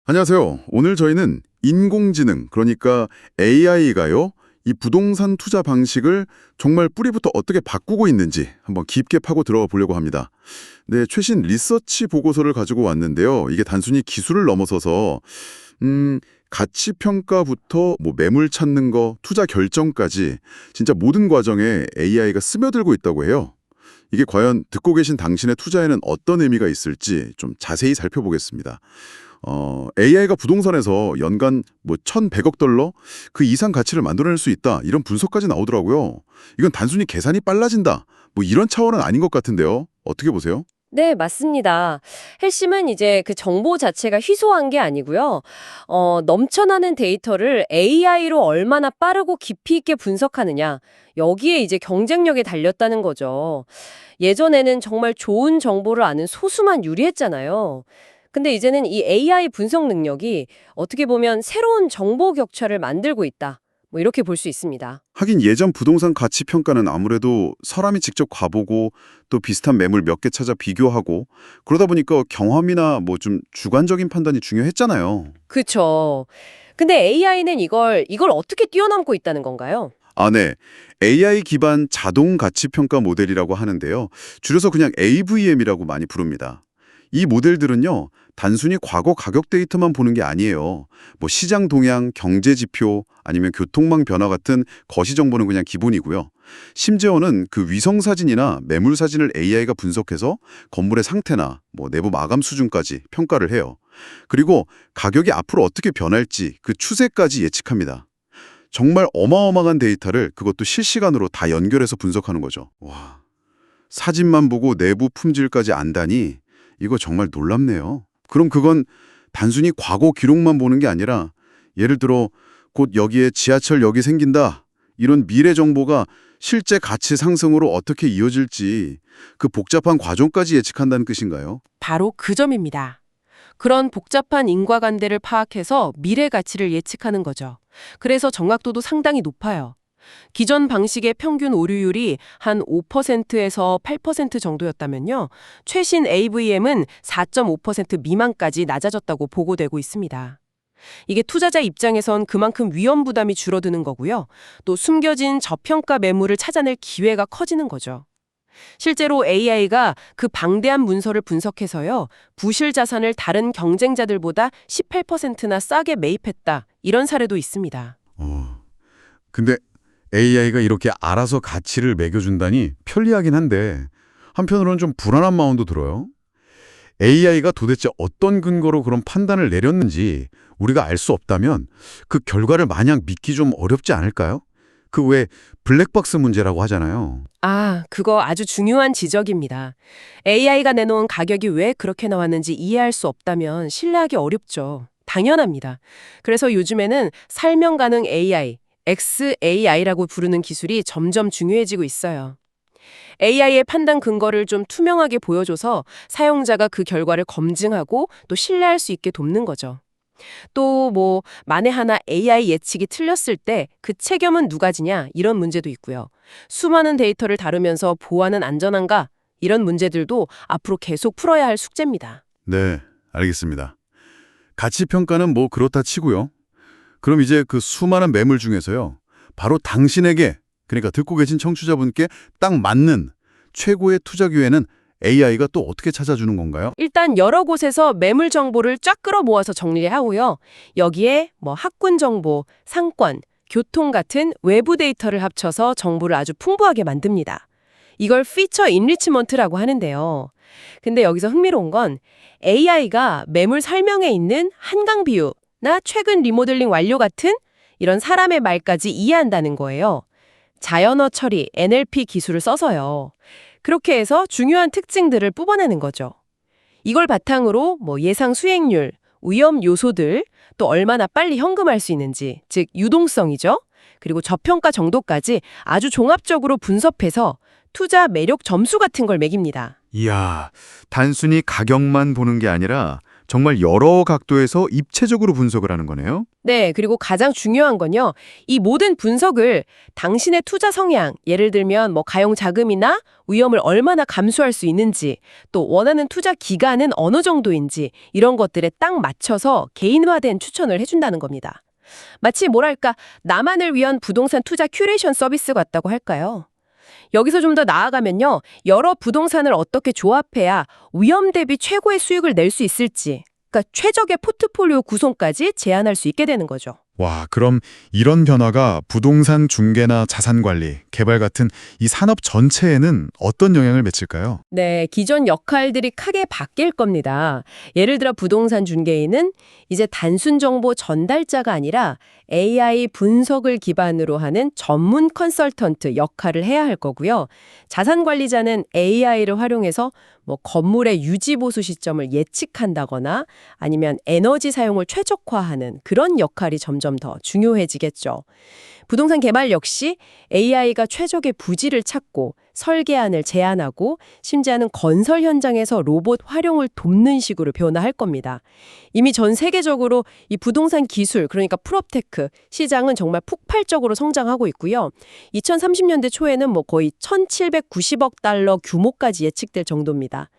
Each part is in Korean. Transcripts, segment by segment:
안녕하세요. 오늘 저희는 인공지능, 그러니까 AI가요, 이 부동산 투자 방식을 정말 뿌리부터 어떻게 바꾸고 있는지 한번 깊게 파고 들어가 보려고 합니다. 네, 최신 리서치 보고서를 가지고 왔는데요. 이게 단순히 기술을 넘어서서 가치 평가부터 뭐 매물 찾는 거, 투자 결정까지 진짜 모든 과정에 AI가 스며들고 있다고 해요. 이게 과연 듣고 계신 당신의 투자에는 어떤 의미가 있을지 좀 자세히 살펴보겠습니다. AI가 부동산에서 연간 뭐 1,100억 달러 그 이상 가치를 만들어낼 수 있다 이런 분석까지 나오더라고요. 이건 단순히 계산이 빨라진다 뭐 이런 차원은 아닌 것 같은데요. 어떻게 보세요? 네, 맞습니다. 핵심은 이제 그 정보 자체가 희소한 게 아니고요. 넘쳐나는 데이터를 AI로 얼마나 빠르고 깊이 있게 분석하느냐. 여기에 이제 경쟁력에 달렸다는 거죠. 예전에는 정말 좋은 정보를 아는 소수만 유리했잖아요. 근데 이제는 이 AI 분석 능력이 어떻게 보면 새로운 정보 격차를 만들고 있다. 뭐 이렇게 볼 수 있습니다. 하긴 예전 부동산 가치 평가는 아무래도 사람이 직접 가보고 또 비슷한 매물 몇 개 찾아 비교하고 그러다 보니까 경험이나 뭐 좀 주관적인 판단이 중요했잖아요. 그쵸. 근데 AI는 이걸 어떻게 뛰어넘고 있다는 건가요? 아, 네. AI 기반 자동 가치 평가 모델이라고 하는데요. 줄여서 그냥 AVM이라고 많이 부릅니다. 이 모델들은요, 단순히 과거 가격 데이터만 보는 게 아니에요. 뭐 시장 동향, 경제 지표, 아니면 교통망 변화 같은 거시 정보는 그냥 기본이고요. 심지어는 그 위성 사진이나 매물 사진을 AI가 분석해서 건물의 상태나 뭐 내부 마감 수준까지 평가를 해요. 그리고 가격이 앞으로 어떻게 변할지 그 추세까지 예측합니다. 정말 어마어마한 데이터를 그것도 실시간으로 다 연결해서 분석하는 거죠. 와, 사진만 보고 내부 품질까지 안다니 이거 정말 놀랍네요. 그럼 그건 단순히 과거 기록만 보는 게 아니라 예를 들어 곧 여기에 지하철역이 생긴다. 이런 미래 정보가 실제 가치 상승으로 어떻게 이어질지 그 복잡한 과정까지 예측한다는 뜻인가요? 바로 그 점입니다. 그런 복잡한 인과관계를 파악해서 미래 가치를 예측하는 거죠. 그래서 정확도도 상당히 높아요. 기존 방식의 평균 오류율이 한 5%에서 8% 정도였다면요. 최신 AVM은 4.5% 미만까지 낮아졌다고 보고되고 있습니다. 이게 투자자 입장에선 그만큼 위험 부담이 줄어드는 거고요. 또 숨겨진 저평가 매물을 찾아낼 기회가 커지는 거죠. 실제로 AI가 그 방대한 문서를 분석해서요, 부실 자산을 다른 경쟁자들보다 18%나 싸게 매입했다. 이런 사례도 있습니다. 근데 AI가 이렇게 알아서 가치를 매겨준다니 편리하긴 한데 한편으로는 좀 불안한 마음도 들어요. AI가 도대체 어떤 근거로 그런 판단을 내렸는지 우리가 알 수 없다면 그 결과를 마냥 믿기 좀 어렵지 않을까요? 그 왜 블랙박스 문제라고 하잖아요. 그거 아주 중요한 지적입니다. AI가 내놓은 가격이 왜 그렇게 나왔는지 이해할 수 없다면 신뢰하기 어렵죠. 당연합니다. 그래서 요즘에는 설명 가능 AI, XAI라고 부르는 기술이 점점 중요해지고 있어요. AI의 판단 근거를 좀 투명하게 보여줘서 사용자가 그 결과를 검증하고 또 신뢰할 수 있게 돕는 거죠. 또 만에 하나 AI 예측이 틀렸을 때 그 책임은 누가 지냐 이런 문제도 있고요. 수많은 데이터를 다루면서 보안은 안전한가 이런 문제들도 앞으로 계속 풀어야 할 숙제입니다. 네, 알겠습니다. 가치 평가는 뭐 그렇다 치고요. 그럼 이제 그 수많은 매물 중에서요. 바로 당신에게, 그러니까 듣고 계신 청취자분께 딱 맞는 최고의 투자 기회는 AI가 또 어떻게 찾아주는 건가요? 일단 여러 곳에서 매물 정보를 쫙 끌어 모아서 정리를 하고요. 여기에 학군 정보, 상권, 교통 같은 외부 데이터를 합쳐서 정보를 아주 풍부하게 만듭니다. 이걸 피처 인리치먼트라고 하는데요. 근데 여기서 흥미로운 건 AI가 매물 설명에 있는 한강 비유나 최근 리모델링 완료 같은 이런 사람의 말까지 이해한다는 거예요. 자연어 처리, NLP 기술을 써서요. 그렇게 해서 중요한 특징들을 뽑아내는 거죠. 이걸 바탕으로 예상 수익률, 위험 요소들, 또 얼마나 빨리 현금할 수 있는지, 즉 유동성이죠. 그리고 저평가 정도까지 아주 종합적으로 분석해서 투자 매력 점수 같은 걸 매깁니다. 이야, 단순히 가격만 보는 게 아니라 정말 여러 각도에서 입체적으로 분석을 하는 거네요. 네, 그리고 가장 중요한 건요. 이 모든 분석을 당신의 투자 성향, 예를 들면 뭐 가용 자금이나 위험을 얼마나 감수할 수 있는지, 또 원하는 투자 기간은 어느 정도인지 이런 것들에 딱 맞춰서 개인화된 추천을 해준다는 겁니다. 마치 뭐랄까 나만을 위한 부동산 투자 큐레이션 서비스 같다고 할까요? 여기서 좀 더 나아가면요. 여러 부동산을 어떻게 조합해야 위험 대비 최고의 수익을 낼 수 있을지, 그러니까 최적의 포트폴리오 구성까지 제안할 수 있게 되는 거죠. 와, 그럼 이런 변화가 부동산 중개나 자산 관리, 개발 같은 이 산업 전체에는 어떤 영향을 미칠까요? 네, 기존 역할들이 크게 바뀔 겁니다. 예를 들어 부동산 중개인은 이제 단순 정보 전달자가 아니라 AI 분석을 기반으로 하는 전문 컨설턴트 역할을 해야 할 거고요. 자산 관리자는 AI를 활용해서 뭐 건물의 유지 보수 시점을 예측한다거나 아니면 에너지 사용을 최적화하는 그런 역할이 점점 더 중요해지겠죠. 부동산 개발 역시 AI가 최적의 부지를 찾고 설계안을 제안하고 심지어는 건설 현장에서 로봇 활용을 돕는 식으로 변화할 겁니다. 이미 전 세계적으로 이 부동산 기술, 그러니까 프롭테크 시장은 정말 폭발적으로 성장하고 있고요. 2030년대 초에는 뭐 거의 1,790억 달러 규모까지 예측될 정도입니다.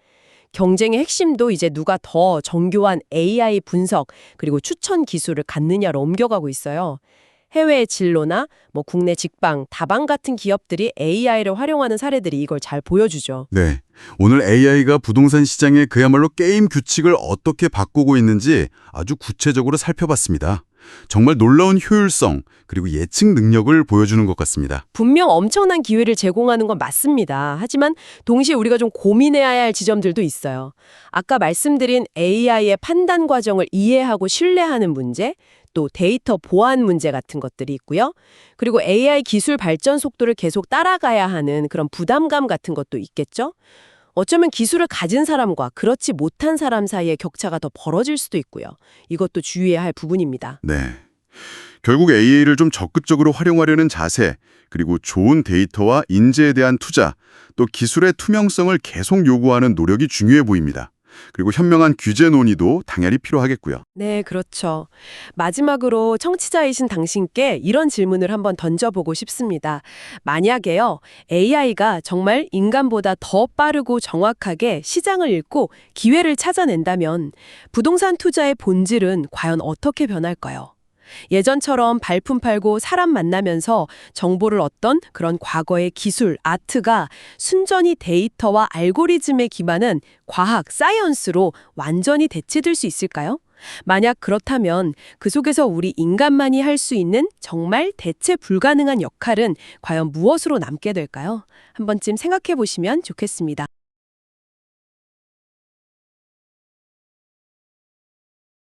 경쟁의 핵심도 이제 누가 더 정교한 AI 분석 그리고 추천 기술을 갖느냐로 옮겨가고 있어요. 해외의 진로나 뭐 국내 직방, 다방 같은 기업들이 AI를 활용하는 사례들이 이걸 잘 보여주죠. 네. 오늘 AI가 부동산 시장의 그야말로 게임 규칙을 어떻게 바꾸고 있는지 아주 구체적으로 살펴봤습니다. 정말 놀라운 효율성 그리고 예측 능력을 보여주는 것 같습니다. 분명 엄청난 기회를 제공하는 건 맞습니다. 하지만 동시에 우리가 좀 고민해야 할 지점들도 있어요. 아까 말씀드린 AI의 판단 과정을 이해하고 신뢰하는 문제, 또 데이터 보안 문제 같은 것들이 있고요. 그리고 AI 기술 발전 속도를 계속 따라가야 하는 그런 부담감 같은 것도 있겠죠. 어쩌면 기술을 가진 사람과 그렇지 못한 사람 사이의 격차가 더 벌어질 수도 있고요. 이것도 주의해야 할 부분입니다. 네. 결국 AI를 좀 적극적으로 활용하려는 자세, 그리고 좋은 데이터와 인재에 대한 투자, 또 기술의 투명성을 계속 요구하는 노력이 중요해 보입니다. 그리고 현명한 규제 논의도 당연히 필요하겠고요. 네, 그렇죠. 마지막으로 청취자이신 당신께 이런 질문을 한번 던져보고 싶습니다. 만약에요, AI가 정말 인간보다 더 빠르고 정확하게 시장을 읽고 기회를 찾아낸다면 부동산 투자의 본질은 과연 어떻게 변할까요? 예전처럼 발품 팔고 사람 만나면서 정보를 얻던 그런 과거의 기술, 아트가 순전히 데이터와 알고리즘에 기반한 과학, 사이언스로 완전히 대체될 수 있을까요? 만약 그렇다면 그 속에서 우리 인간만이 할 수 있는 정말 대체 불가능한 역할은 과연 무엇으로 남게 될까요? 한 번쯤 생각해 보시면 좋겠습니다.